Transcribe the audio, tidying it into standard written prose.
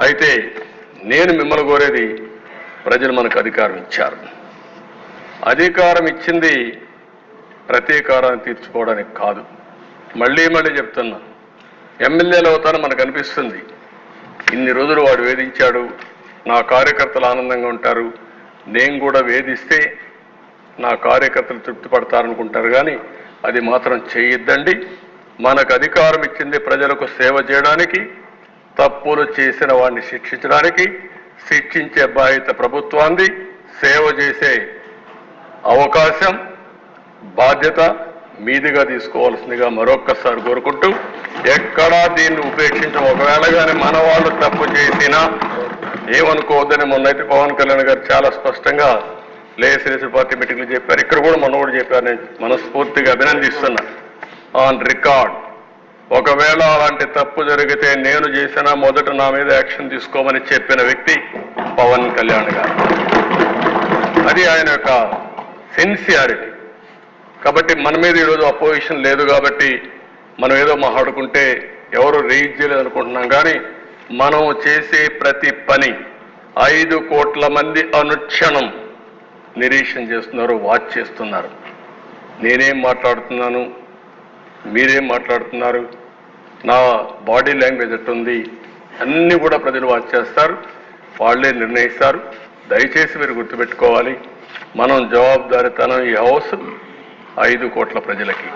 అయితే నేను మిమ్మల్ని కోరేది, ప్రజలు మనకు అధికారం ఇచ్చారు. అధికారం ఇచ్చింది ప్రతీకారాన్ని తీర్చుకోవడానికి కాదు. మళ్ళీ చెప్తున్నా, ఎమ్మెల్యేలు అవుతారని మనకు అనిపిస్తుంది. ఇన్ని రోజులు వాడు వేధించాడు, నా కార్యకర్తలు ఆనందంగా ఉంటారు, నేను కూడా వేధిస్తే నా కార్యకర్తలు తృప్తి పడతారనుకుంటారు. కానీ అది మాత్రం చేయొద్దండి. మనకు అధికారం ఇచ్చింది ప్రజలకు సేవ చేయడానికి, తప్పులు చేసిన వాడిని శిక్షించడానికి. శిక్షించే బాధ్యత ప్రభుత్వాన్ని, సేవ చేసే అవకాశం బాధ్యత మీదిగా తీసుకోవాల్సిందిగా మరొక్కసారి కోరుకుంటూ, ఎక్కడా దీన్ని ఉపేక్షించడం. ఒకవేళ కానీ మన వాళ్ళు తప్పు చేసినా ఏమనుకోవద్దని మొన్నైతే పవన్ కళ్యాణ్ గారు చాలా స్పష్టంగా లేజిస్లేటివ్ పార్టీ మీటింగ్లు చెప్పారు. ఇక్కడ కూడా మొన్న కూడా చెప్పారు. నేను మనస్ఫూర్తిగా అభినందిస్తున్నా. ఆన్ రికార్డ్, ఒకవేళ అలాంటి తప్పు జరిగితే నేను చేసినా మొదట నా మీద యాక్షన్ తీసుకోమని చెప్పిన వ్యక్తి పవన్ కళ్యాణ్ గారు. అది ఆయన యొక్క సిన్సియారిటీ. కాబట్టి మన మీద ఈరోజు అపోజిషన్ లేదు కాబట్టి మనం ఏదో మాట్లాడుకుంటే ఎవరు రేజ్ చేయలేదు అనుకుంటున్నాం. కానీ మనం చేసే ప్రతి పని 5 కోట్ల మంది అనుక్షణం నిరీక్షణ చేస్తున్నారు, వాచ్ చేస్తున్నారు. నేనేం మాట్లాడుతున్నాను, మీరేం మాట్లాడుతున్నారు, నా బాడీ లాంగ్వేజ్ ఎట్టుంది, అన్నీ కూడా ప్రజలు వాచ్ చేస్తారు, వాళ్ళే నిర్ణయిస్తారు. దయచేసి మీరు గుర్తుపెట్టుకోవాలి, మనం జవాబుదారీతనం ఈ హౌస్ 5 కోట్ల ప్రజలకి.